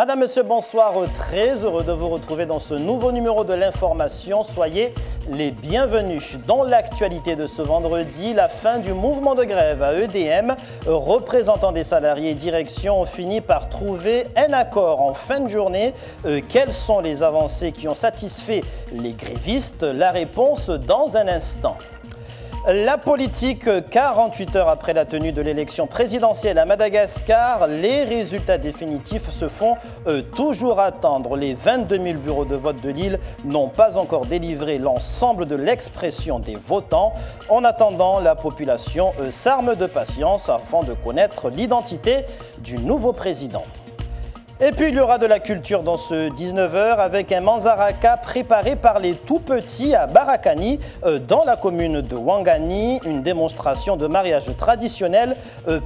Madame, Monsieur, bonsoir. Très heureux de vous retrouver dans ce nouveau numéro de l'information. Soyez les bienvenus. Dans l'actualité de ce vendredi, la fin du mouvement de grève à EDM. Représentants des salariés et direction ont fini par trouver un accord en fin de journée. Quelles sont les avancées qui ont satisfait les grévistes? La réponse dans un instant. La politique, 48 heures après la tenue de l'élection présidentielle à Madagascar, les résultats définitifs se font toujours attendre. Les 22 000 bureaux de vote de l'île n'ont pas encore délivré l'ensemble de l'expression des votants. En attendant, la population s'arme de patience afin de connaître l'identité du nouveau président. Et puis il y aura de la culture dans ce 19h avec un manzaraka préparé par les tout-petits à Barakani dans la commune de Ouangani, une démonstration de mariage traditionnel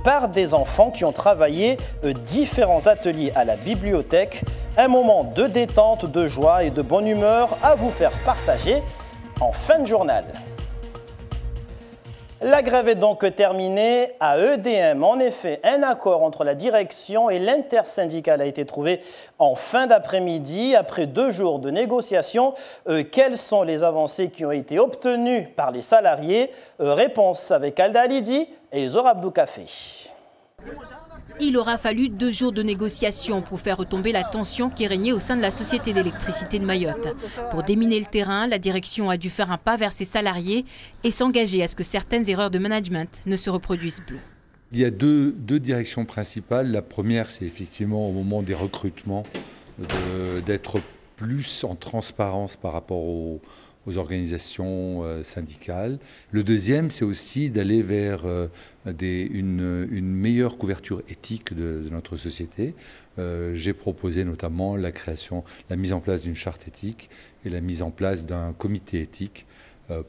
par des enfants qui ont travaillé différents ateliers à la bibliothèque. Un moment de détente, de joie et de bonne humeur à vous faire partager en fin de journal. La grève est donc terminée à EDM. En effet, un accord entre la direction et l'intersyndicale a été trouvé en fin d'après-midi. Après 2 jours de négociations, quelles sont les avancées qui ont été obtenues par les salariés? Réponse avec Alda Alidi et Zora Abdou Café. Il aura fallu 2 jours de négociations pour faire retomber la tension qui régnait au sein de la Société d'électricité de Mayotte. Pour déminer le terrain, la direction a dû faire un pas vers ses salariés et s'engager à ce que certaines erreurs de management ne se reproduisent plus. Il y a deux directions principales. La première, c'est effectivement au moment des recrutements d'être plus en transparence par rapport aux organisations syndicales. Le deuxième, c'est aussi d'aller vers une meilleure couverture éthique de notre société. J'ai proposé notamment la mise en place d'une charte éthique et la mise en place d'un comité éthique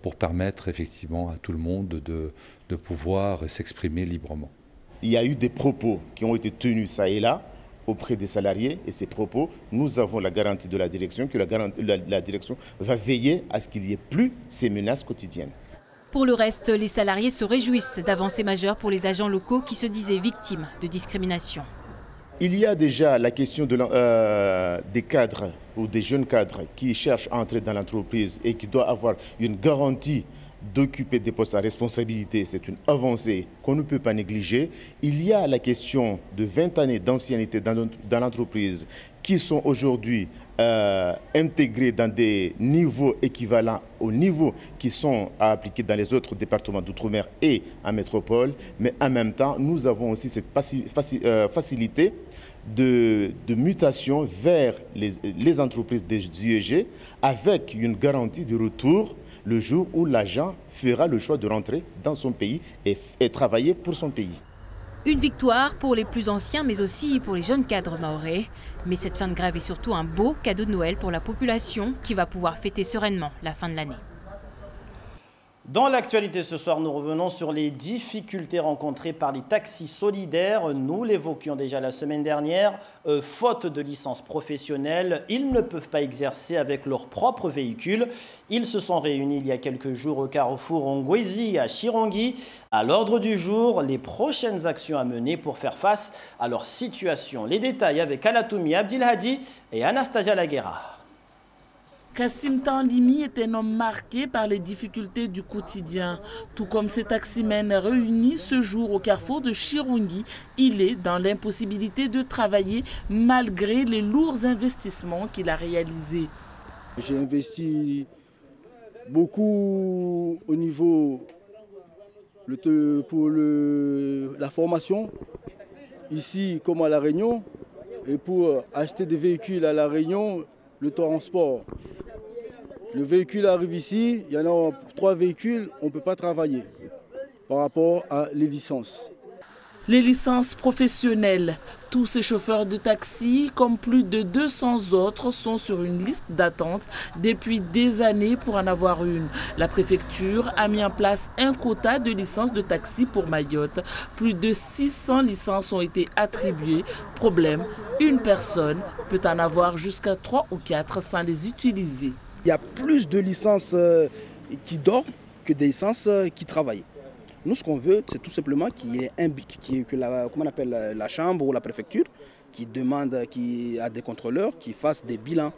pour permettre effectivement à tout le monde de pouvoir s'exprimer librement. Il y a eu des propos qui ont été tenus ça et là auprès des salariés, et ces propos, nous avons la garantie de la direction que la direction va veiller à ce qu'il n'y ait plus ces menaces quotidiennes. Pour le reste, les salariés se réjouissent d'avancées majeures pour les agents locaux qui se disaient victimes de discrimination. Il y a déjà la question des cadres ou des jeunes cadres qui cherchent à entrer dans l'entreprise et qui doivent avoir une garantie d'occuper des postes à responsabilité. C'est une avancée qu'on ne peut pas négliger. Il y a la question de 20 années d'ancienneté dans l'entreprise qui sont aujourd'hui intégrés dans des niveaux équivalents aux niveaux qui sont à appliquer dans les autres départements d'outre-mer et en métropole. Mais en même temps, nous avons aussi cette facilité de mutation vers les entreprises des UEG avec une garantie de retour le jour où l'agent fera le choix de rentrer dans son pays et travailler pour son pays. Une victoire pour les plus anciens, mais aussi pour les jeunes cadres mahorais. Mais cette fin de grève est surtout un beau cadeau de Noël pour la population qui va pouvoir fêter sereinement la fin de l'année. Dans l'actualité ce soir, nous revenons sur les difficultés rencontrées par les taxis solidaires. Nous l'évoquions déjà la semaine dernière. Faute de licence professionnelle, ils ne peuvent pas exercer avec leur propre véhicule. Ils se sont réunis il y a quelques jours au carrefour Ongwezi à Chirongui. À l'ordre du jour, les prochaines actions à mener pour faire face à leur situation. Les détails avec Alatoumi Abdilhadi et Anastasia Laguera. Kassim Tanlimi est un homme marqué par les difficultés du quotidien. Tout comme ses taximens réunis ce jour au carrefour de Chirongui, il est dans l'impossibilité de travailler malgré les lourds investissements qu'il a réalisés. J'ai investi beaucoup au niveau pour la formation, ici comme à La Réunion, et pour acheter des véhicules à La Réunion, le transport. Le véhicule arrive ici, il y en a 3 véhicules, on ne peut pas travailler par rapport à les licences. Les licences professionnelles. Tous ces chauffeurs de taxi, comme plus de 200 autres, sont sur une liste d'attente depuis des années pour en avoir une. La préfecture a mis en place un quota de licences de taxi pour Mayotte. Plus de 600 licences ont été attribuées. Problème, une personne peut en avoir jusqu'à 3 ou 4 sans les utiliser. Il y a plus de licences qui dorment que des licences qui travaillent. Nous, ce qu'on veut, c'est tout simplement qu'il y ait la chambre ou la préfecture qui demande à des contrôleurs qui fassent des bilans.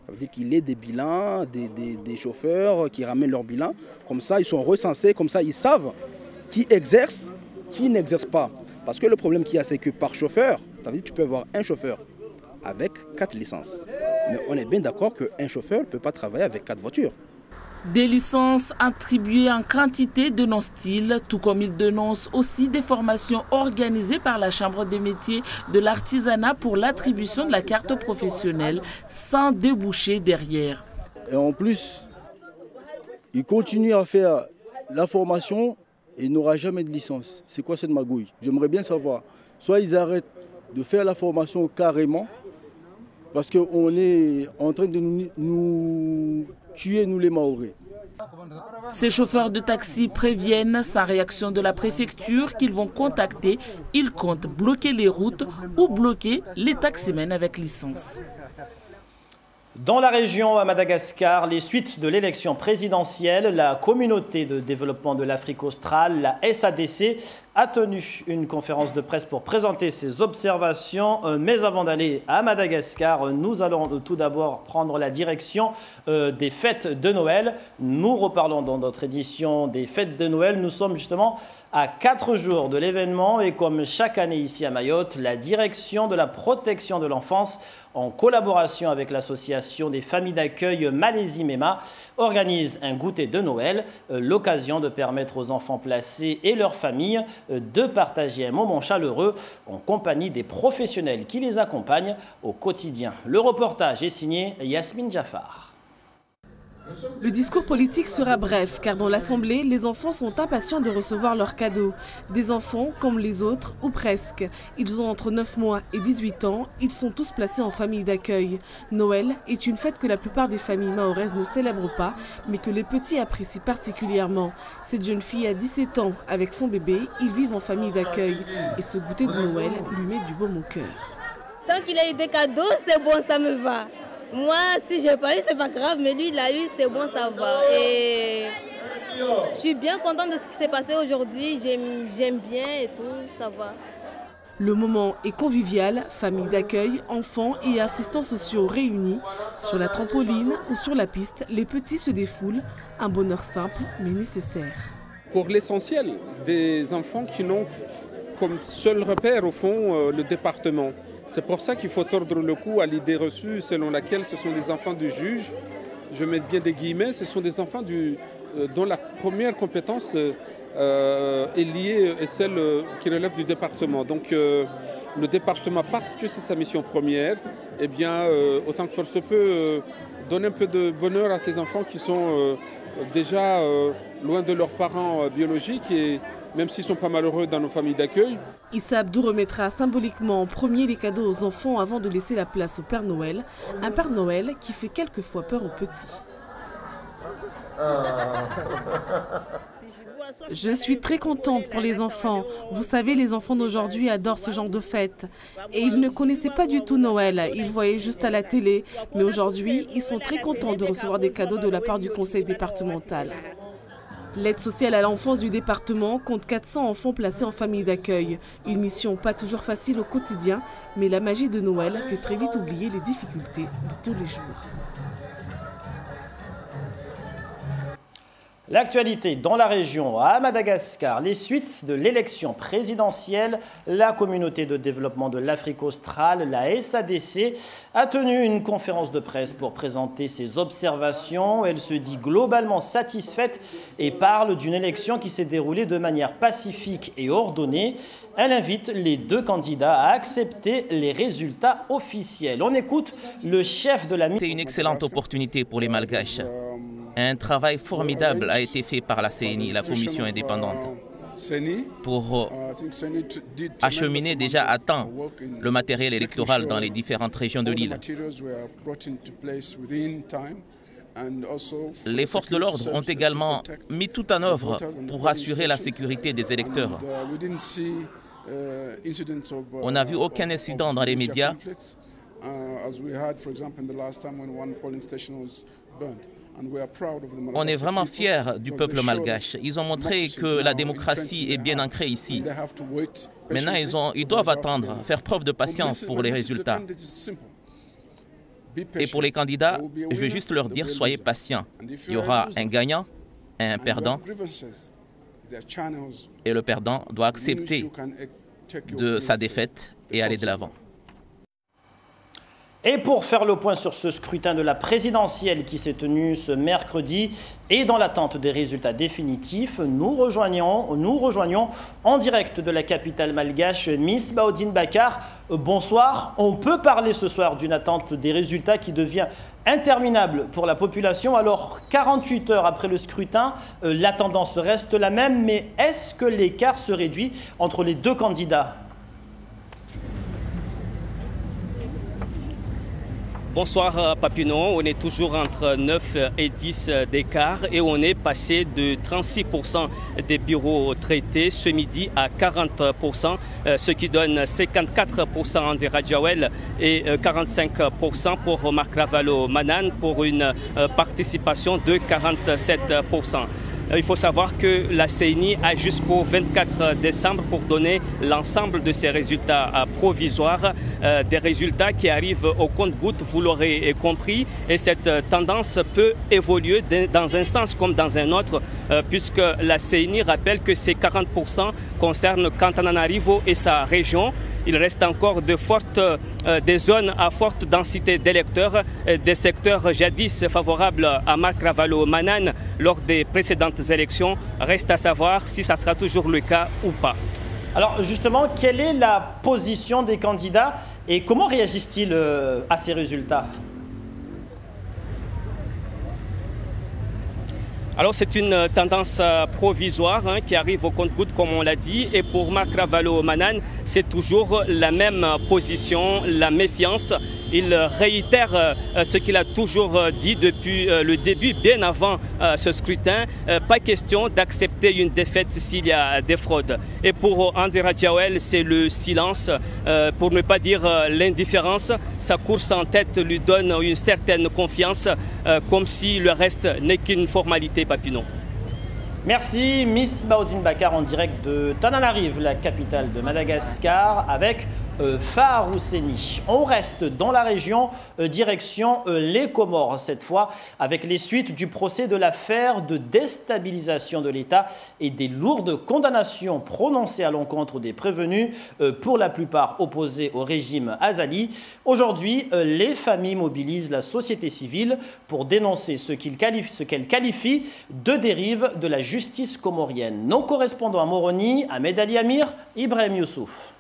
Ça veut dire qu'il y ait des bilans, des chauffeurs qui ramènent leurs bilans. Comme ça, ils sont recensés, comme ça, ils savent qui exerce, qui n'exerce pas. Parce que le problème qu'il y a, c'est que par chauffeur, ça veut dire que tu peux avoir un chauffeur avec 4 licences. Mais on est bien d'accord qu'un chauffeur ne peut pas travailler avec 4 voitures. Des licences attribuées en quantité de non-style, tout comme il dénonce aussi des formations organisées par la Chambre des métiers de l'artisanat pour l'attribution de la carte professionnelle sans déboucher derrière. Et en plus, il continue à faire la formation et il n'aura jamais de licence. C'est quoi cette magouille? J'aimerais bien savoir. Soit ils arrêtent de faire la formation carrément, parce qu'on est en train de nous tuer, nous les Mahorais. Ces chauffeurs de taxi préviennent, sans réaction de la préfecture, qu'ils vont contacter. Ils comptent bloquer les routes ou bloquer les taximens avec licence. Dans la région à Madagascar, les suites de l'élection présidentielle, la communauté de développement de l'Afrique australe, la SADC, a tenu une conférence de presse pour présenter ses observations. Mais avant d'aller à Madagascar, nous allons tout d'abord prendre la direction des fêtes de Noël. Nous reparlons dans notre édition des fêtes de Noël. Nous sommes justement à 4 jours de l'événement et comme chaque année ici à Mayotte, la direction de la protection de l'enfance, en collaboration avec l'association des familles d'accueil Malaisie-Mema, organise un goûter de Noël, l'occasion de permettre aux enfants placés et leurs familles de partager un moment chaleureux en compagnie des professionnels qui les accompagnent au quotidien. Le reportage est signé Yasmine Jaffar. Le discours politique sera bref, car dans l'Assemblée, les enfants sont impatients de recevoir leurs cadeaux. Des enfants comme les autres, ou presque. Ils ont entre 9 mois et 18 ans, ils sont tous placés en famille d'accueil. Noël est une fête que la plupart des familles mahoraises ne célèbrent pas, mais que les petits apprécient particulièrement. Cette jeune fille a 17 ans, avec son bébé, ils vivent en famille d'accueil. Et ce goûter de Noël lui met du baume au cœur. Tant qu'il a eu des cadeaux, c'est bon, ça me va. Moi, si j'ai pas eu, c'est pas grave, mais lui, il a eu, c'est bon, ça va. Et je suis bien contente de ce qui s'est passé aujourd'hui. J'aime bien et tout, ça va. Le moment est convivial, famille d'accueil, enfants et assistants sociaux réunis. Sur la trampoline ou sur la piste, les petits se défoulent. Un bonheur simple, mais nécessaire. Pour l'essentiel, des enfants qui n'ont comme seul repère, au fond, le département. C'est pour ça qu'il faut tordre le cou à l'idée reçue selon laquelle ce sont des enfants du juge. Je mets bien des guillemets, ce sont des enfants dont la première compétence est liée et celle qui relève du département. Donc le département, parce que c'est sa mission première, eh bien, autant que faire se peut, donne un peu de bonheur à ces enfants qui sont déjà loin de leurs parents biologiques et même s'ils ne sont pas malheureux dans nos familles d'accueil. Issa Abdou remettra symboliquement en premier les cadeaux aux enfants avant de laisser la place au Père Noël. Un Père Noël qui fait quelquefois peur aux petits. Je suis très contente pour les enfants. Vous savez, les enfants d'aujourd'hui adorent ce genre de fête. Et ils ne connaissaient pas du tout Noël. Ils voyaient juste à la télé. Mais aujourd'hui, ils sont très contents de recevoir des cadeaux de la part du conseil départemental. L'aide sociale à l'enfance du département compte 400 enfants placés en famille d'accueil. Une mission pas toujours facile au quotidien, mais la magie de Noël fait très vite oublier les difficultés de tous les jours. L'actualité dans la région à Madagascar, les suites de l'élection présidentielle, la communauté de développement de l'Afrique australe, la SADC, a tenu une conférence de presse pour présenter ses observations. Elle se dit globalement satisfaite et parle d'une élection qui s'est déroulée de manière pacifique et ordonnée. Elle invite les deux candidats à accepter les résultats officiels. On écoute le chef de la... C'est une excellente opportunité pour les Malgaches. Un travail formidable a été fait par la CENI, la commission indépendante, pour acheminer déjà à temps le matériel électoral dans les différentes régions de l'île. Les forces de l'ordre ont également mis tout en œuvre pour assurer la sécurité des électeurs. On n'a vu aucun incident dans les médias. On est vraiment fiers du peuple malgache. Ils ont montré que la démocratie est bien ancrée ici. Maintenant, ils doivent attendre, faire preuve de patience pour les résultats. Et pour les candidats, je vais juste leur dire, soyez patients. Il y aura un gagnant et un perdant. Et le perdant doit accepter de sa défaite et aller de l'avant. Et pour faire le point sur ce scrutin de la présidentielle qui s'est tenu ce mercredi et dans l'attente des résultats définitifs, nous rejoignons en direct de la capitale malgache Miss Baudine Bakar. Bonsoir. On peut parler ce soir d'une attente des résultats qui devient interminable pour la population. Alors, 48 heures après le scrutin, la tendance reste la même, mais est-ce que l'écart se réduit entre les deux candidats ? Bonsoir Papineau, on est toujours entre 9 et 10 d'écart et on est passé de 36% des bureaux traités ce midi à 40%, ce qui donne 54% en Rajawel et 45% pour Makravalo Manan pour une participation de 47%. Il faut savoir que la CENI a jusqu'au 24 décembre pour donner l'ensemble de ses résultats provisoires, des résultats qui arrivent au compte-gouttes, vous l'aurez compris, et cette tendance peut évoluer dans un sens comme dans un autre, puisque la CENI rappelle que ces 40% concernent Antananarivo et sa région. Il reste encore des zones à forte densité d'électeurs, des secteurs jadis favorables à Makravalo Manan lors des précédentes élections. Reste à savoir si ça sera toujours le cas ou pas. Alors justement, quelle est la position des candidats et comment réagissent-ils à ces résultats ? Alors c'est une tendance provisoire qui arrive au compte-gouttes comme on l'a dit, et pour Makravalo Manan c'est toujours la même position, la méfiance. Il réitère ce qu'il a toujours dit depuis le début, bien avant ce scrutin. Pas question d'accepter une défaite s'il y a des fraudes. Et pour André Rajawel, c'est le silence, pour ne pas dire l'indifférence. Sa course en tête lui donne une certaine confiance, comme si le reste n'est qu'une formalité, Papineau. Merci Miss Baudine Bakar en direct de Tananarive, la capitale de Madagascar, avec Faharou Seni. On reste dans la région, direction les Comores cette fois, avec les suites du procès de l'affaire de déstabilisation de l'État et des lourdes condamnations prononcées à l'encontre des prévenus, pour la plupart opposés au régime Azali. Aujourd'hui, les familles mobilisent la société civile pour dénoncer ce qu'elle qualifie de dérive de la justice comorienne. Nos correspondants à Moroni, Ahmed Ali Amir, Ibrahim Youssouf.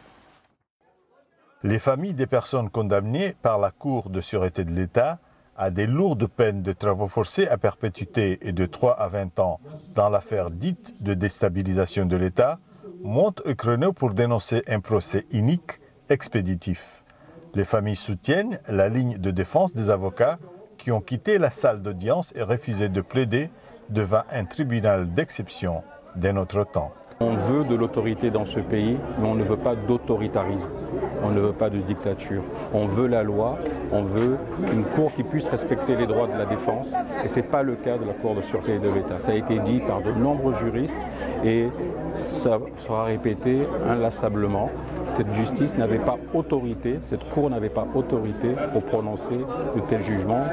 Les familles des personnes condamnées par la Cour de sûreté de l'État à des lourdes peines de travaux forcés à perpétuité et de 3 à 20 ans dans l'affaire dite de déstabilisation de l'État montent au créneau pour dénoncer un procès inique, expéditif. Les familles soutiennent la ligne de défense des avocats qui ont quitté la salle d'audience et refusé de plaider devant un tribunal d'exception d'un autre temps. On veut de l'autorité dans ce pays, mais on ne veut pas d'autoritarisme, on ne veut pas de dictature. On veut la loi, on veut une cour qui puisse respecter les droits de la défense, et ce n'est pas le cas de la Cour de sûreté de l'État. Ça a été dit par de nombreux juristes et ça sera répété inlassablement. Cette justice n'avait pas autorité, cette Cour n'avait pas autorité pour prononcer de tels jugements.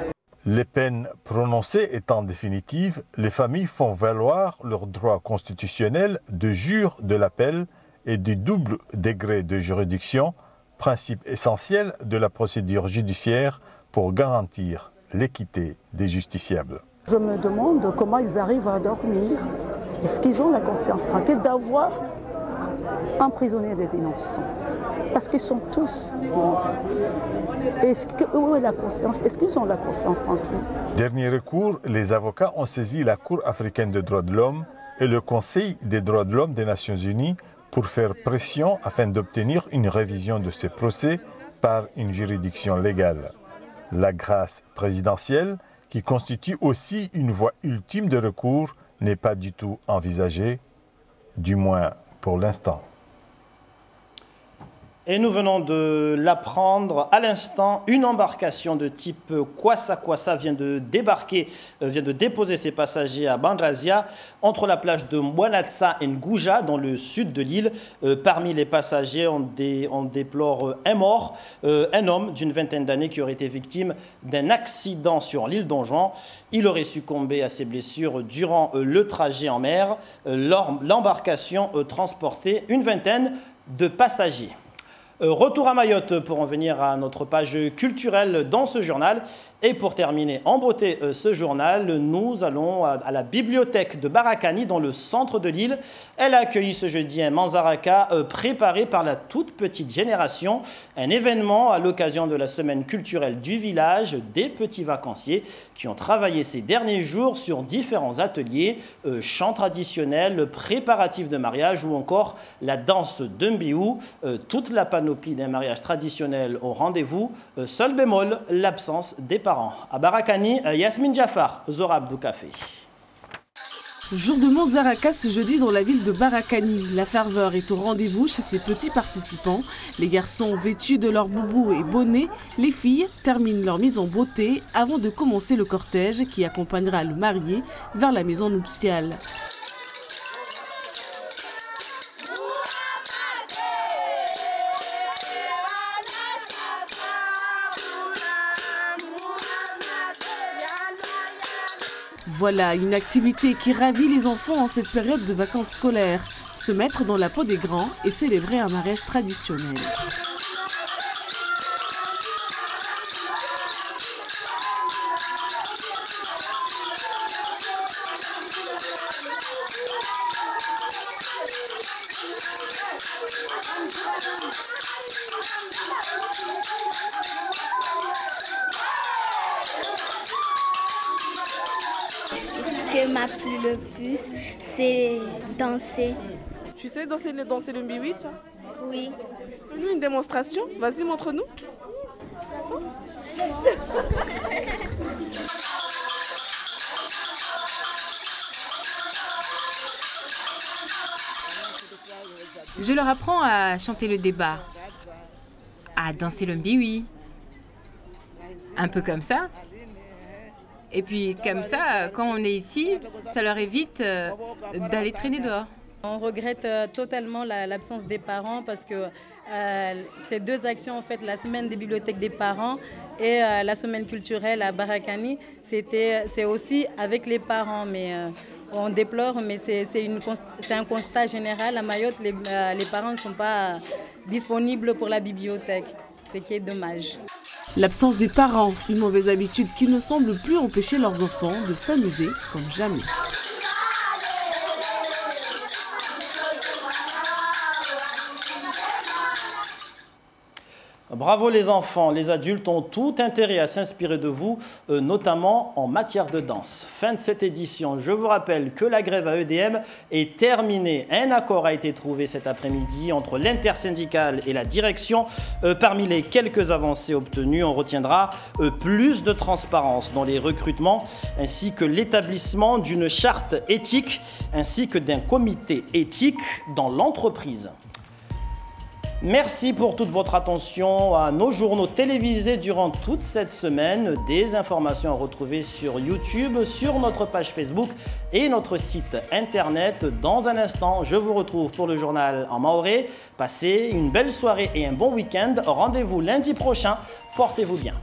Les peines prononcées étant définitives, les familles font valoir leur droit constitutionnel de jure de l'appel et du double degré de juridiction, principe essentiel de la procédure judiciaire pour garantir l'équité des justiciables. Je me demande comment ils arrivent à dormir. Est-ce qu'ils ont la conscience tranquille d'avoir emprisonné des innocents? Parce qu'ils sont tous innocents. Où est la conscience? Est-ce qu'ils ont la conscience tranquille? Dernier recours, les avocats ont saisi la Cour africaine des droits de l'homme et le Conseil des droits de l'homme des Nations Unies pour faire pression afin d'obtenir une révision de ces procès par une juridiction légale. La grâce présidentielle, qui constitue aussi une voie ultime de recours, n'est pas du tout envisagée, du moins pour l'instant. Et nous venons de l'apprendre à l'instant, une embarcation de type Kwassa Kwassa vient de déposer ses passagers à Bandrazia, entre la plage de Mwanatsa et Ngouja, dans le sud de l'île. Parmi les passagers, on déplore un mort, un homme d'une vingtaine d'années qui aurait été victime d'un accident sur l'île Donjon. Il aurait succombé à ses blessures durant le trajet en mer. L'embarcation transportait une vingtaine de passagers. Retour à Mayotte pour en venir à notre page culturelle dans ce journal. Et pour terminer en beauté ce journal, nous allons à la bibliothèque de Barakani dans le centre de l'île. Elle a accueilli ce jeudi un Manzaraka préparé par la toute petite génération. Un événement à l'occasion de la semaine culturelle du village, des petits vacanciers qui ont travaillé ces derniers jours sur différents ateliers, chants traditionnels, préparatifs de mariage ou encore la danse de Mbiou. Toute la panoplie d'un mariage traditionnel au rendez-vous. Seul bémol, l'absence des parents. À Barakani, Yasmine Jafar, Zora Abdou Café. Jour de Manzaraka ce jeudi dans la ville de Barakani. La ferveur est au rendez-vous chez ses petits participants. Les garçons vêtus de leur boubou et bonnet, les filles terminent leur mise en beauté avant de commencer le cortège qui accompagnera le marié vers la maison nuptiale. Voilà une activité qui ravit les enfants en cette période de vacances scolaires. Se mettre dans la peau des grands et célébrer un mariage traditionnel. Ce qui m'a plu le plus, c'est danser. Tu sais danser le mbiwi, toi? Oui. Fais-nous une démonstration. Vas-y, montre-nous. Je leur apprends à chanter le débat, à danser le mbiwi, un peu comme ça. Et puis comme ça, quand on est ici, ça leur évite d'aller traîner dehors. On regrette totalement l'absence des parents parce que ces deux actions, en fait, la semaine des bibliothèques des parents et la semaine culturelle à Barakani, c'est aussi avec les parents. Mais on déplore, mais c'est un constat général. À Mayotte, les parents ne sont pas disponibles pour la bibliothèque, ce qui est dommage. L'absence des parents, une mauvaise habitude qui ne semble plus empêcher leurs enfants de s'amuser comme jamais. Bravo les enfants, les adultes ont tout intérêt à s'inspirer de vous, notamment en matière de danse. Fin de cette édition, je vous rappelle que la grève à EDM est terminée. Un accord a été trouvé cet après-midi entre l'intersyndicale et la direction. Parmi les quelques avancées obtenues, on retiendra plus de transparence dans les recrutements, ainsi que l'établissement d'une charte éthique, ainsi que d'un comité éthique dans l'entreprise. Merci pour toute votre attention à nos journaux télévisés durant toute cette semaine. Des informations à retrouver sur YouTube, sur notre page Facebook et notre site internet. Dans un instant, je vous retrouve pour le journal en maoré. Passez une belle soirée et un bon week-end. Rendez-vous lundi prochain. Portez-vous bien.